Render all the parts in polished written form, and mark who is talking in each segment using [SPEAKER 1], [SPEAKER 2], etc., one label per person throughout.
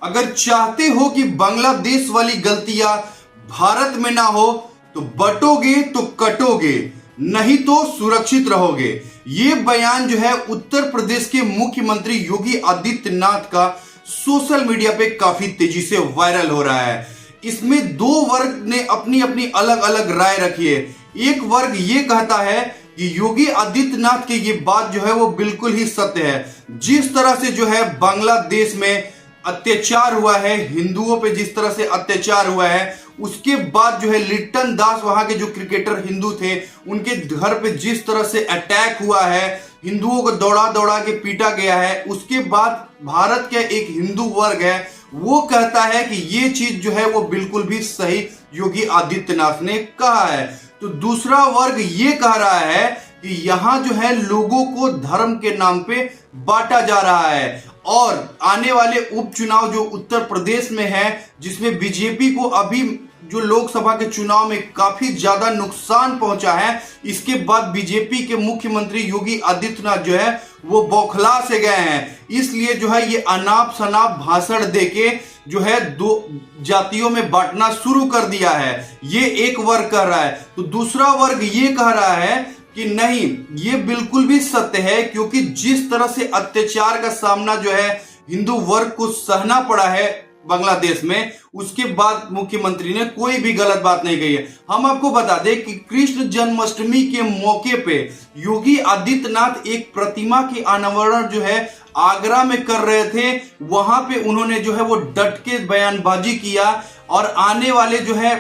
[SPEAKER 1] अगर चाहते हो कि बांग्लादेश वाली गलतियां भारत में ना हो तो बटोगे तो कटोगे, नहीं तो सुरक्षित रहोगे। ये बयान जो है उत्तर प्रदेश के मुख्यमंत्री योगी आदित्यनाथ का सोशल मीडिया पे काफी तेजी से वायरल हो रहा है। इसमें दो वर्ग ने अपनी अपनी अलग अलग राय रखी है। एक वर्ग ये कहता है कि योगी आदित्यनाथ की ये बात जो है वो बिल्कुल ही सत्य है। जिस तरह से जो है बांग्लादेश में अत्याचार हुआ है, हिंदुओं पे जिस तरह से अत्याचार हुआ है, उसके बाद जो है लिट्टन दास वहां के जो क्रिकेटर हिंदू थे उनके घर पे जिस तरह से अटैक हुआ है, हिंदुओं को दौड़ा दौड़ा के पीटा गया है, उसके बाद भारत का एक हिंदू वर्ग है वो कहता है कि ये चीज जो है वो बिल्कुल भी सही योगी आदित्यनाथ ने कहा है। तो दूसरा वर्ग ये कह रहा है कि यहां जो है लोगों को धर्म के नाम पे बांटा जा रहा है और आने वाले उपचुनाव जो उत्तर प्रदेश में है, जिसमें बीजेपी को अभी जो लोकसभा के चुनाव में काफी ज्यादा नुकसान पहुंचा है, इसके बाद बीजेपी के मुख्यमंत्री योगी आदित्यनाथ जो है वो बौखला से गए हैं। इसलिए जो है ये अनाप शनाप भाषण देके जो है दो जातियों में बांटना शुरू कर दिया है, ये एक वर्ग कह रहा है। तो दूसरा वर्ग ये कह रहा है कि नहीं, ये बिल्कुल भी सत्य है, क्योंकि जिस तरह से अत्याचार का सामना जो है हिंदू वर्ग को सहना पड़ा है बांग्लादेश में, उसके बाद मुख्यमंत्री ने कोई भी गलत बात नहीं कही है। हम आपको बता दें कि कृष्ण जन्माष्टमी के मौके पे योगी आदित्यनाथ एक प्रतिमा की अनावरण जो है आगरा में कर रहे थे। वहां पे उन्होंने जो है वो डट के बयानबाजी किया और आने वाले जो है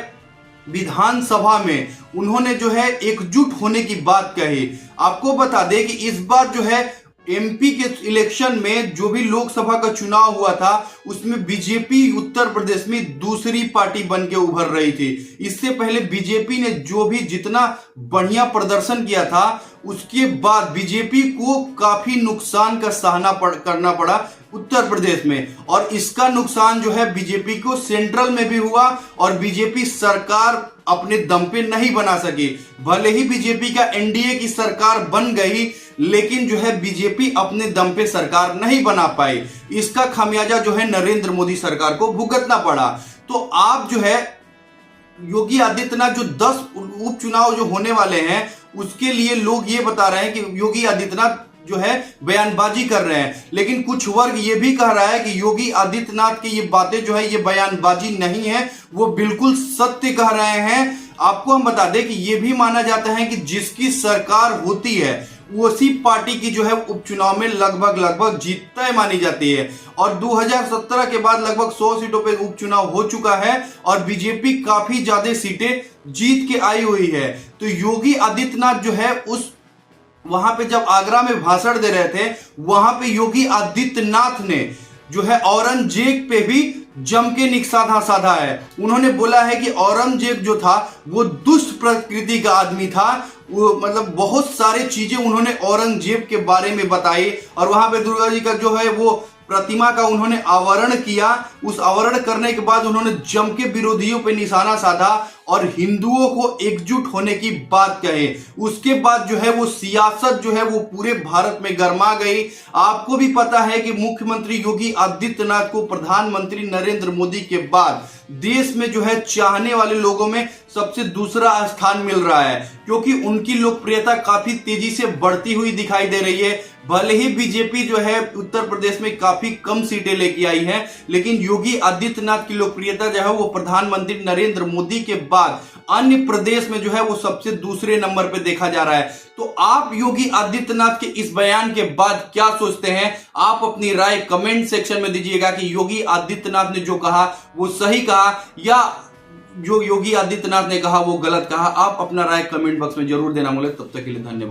[SPEAKER 1] विधानसभा में उन्होंने जो है एकजुट होने की बात कही। आपको बता दें कि इस बार जो है एमपी के इलेक्शन में जो भी लोकसभा का चुनाव हुआ था उसमें बीजेपी उत्तर प्रदेश में दूसरी पार्टी बन के उभर रही थी। इससे पहले बीजेपी ने जो भी जितना बढ़िया प्रदर्शन किया था, उसके बाद बीजेपी को काफी नुकसान का करना पड़ा उत्तर प्रदेश में, और इसका नुकसान जो है बीजेपी को सेंट्रल में भी हुआ और बीजेपी सरकार अपने दम पे नहीं बना सकी। भले ही बीजेपी का एनडीए की सरकार बन गई, लेकिन जो है बीजेपी अपने दम पे सरकार नहीं बना पाई। इसका खामियाजा जो है नरेंद्र मोदी सरकार को भुगतना पड़ा। तो आप जो है योगी आदित्यनाथ जो 10 उपचुनाव जो होने वाले हैं उसके लिए लोग ये बता रहे हैं कि योगी आदित्यनाथ जो है बयानबाजी कर रहे हैं, लेकिन कुछ वर्ग ये भी कह रहा है कि योगी आदित्यनाथ की ये बातें जो है ये बयानबाजी नहीं है, वो बिल्कुल सत्य कह रहे हैं। आपको हम बता दें कि ये भी माना जाता है कि जिसकी सरकार होती है उसी पार्टी की जो है उपचुनाव में लगभग जीत तय मानी जाती है, और 2017 के बाद लगभग 100 सीटों पे उपचुनाव हो चुका है और बीजेपी काफी ज्यादा सीटें जीत के आई हुई है। तो योगी आदित्यनाथ जो है उस वहां पे जब आगरा में भाषण दे रहे थे, वहां पे योगी आदित्यनाथ ने जो है औरंगजेब पे भी जम के निशाना साधा है। उन्होंने बोला है कि औरंगजेब जो था वो दुष्ट प्रकृति का आदमी था, वो मतलब बहुत सारे चीजें उन्होंने औरंगजेब के बारे में बताई, और वहां पे दुर्गा जी का जो है वो प्रतिमा का उन्होंने आवरण किया। उस आवरण करने के बाद उन्होंने जम के विरोधियों पे निशाना साधा और हिंदुओं को एकजुट होने की बात कही। उसके बाद जो है वो सियासत जो है वो पूरे भारत में गर्मा गई। आपको भी पता है कि मुख्यमंत्री योगी आदित्यनाथ को प्रधानमंत्री नरेंद्र मोदी के बाद देश में जो है चाहने वाले लोगों में सबसे दूसरा स्थान मिल रहा है, क्योंकि उनकी लोकप्रियता काफी तेजी से बढ़ती हुई दिखाई दे रही है। भले ही बीजेपी जो है उत्तर प्रदेश में काफी कम सीटें लेके आई है, लेकिन योगी आदित्यनाथ की लोकप्रियता जो है वो प्रधानमंत्री नरेंद्र मोदी के बाद अन्य प्रदेश में जो है वो सबसे दूसरे नंबर पे देखा जा रहा है। तो आप योगी आदित्यनाथ के इस बयान के बाद क्या सोचते हैं? आप अपनी राय कमेंट सेक्शन में दीजिएगा कि योगी आदित्यनाथ ने जो कहा वो सही कहा या जो योगी आदित्यनाथ ने कहा वो गलत कहा। आप अपना राय कमेंट बॉक्स में जरूर देना। मुझे तब तक के लिए धन्यवाद।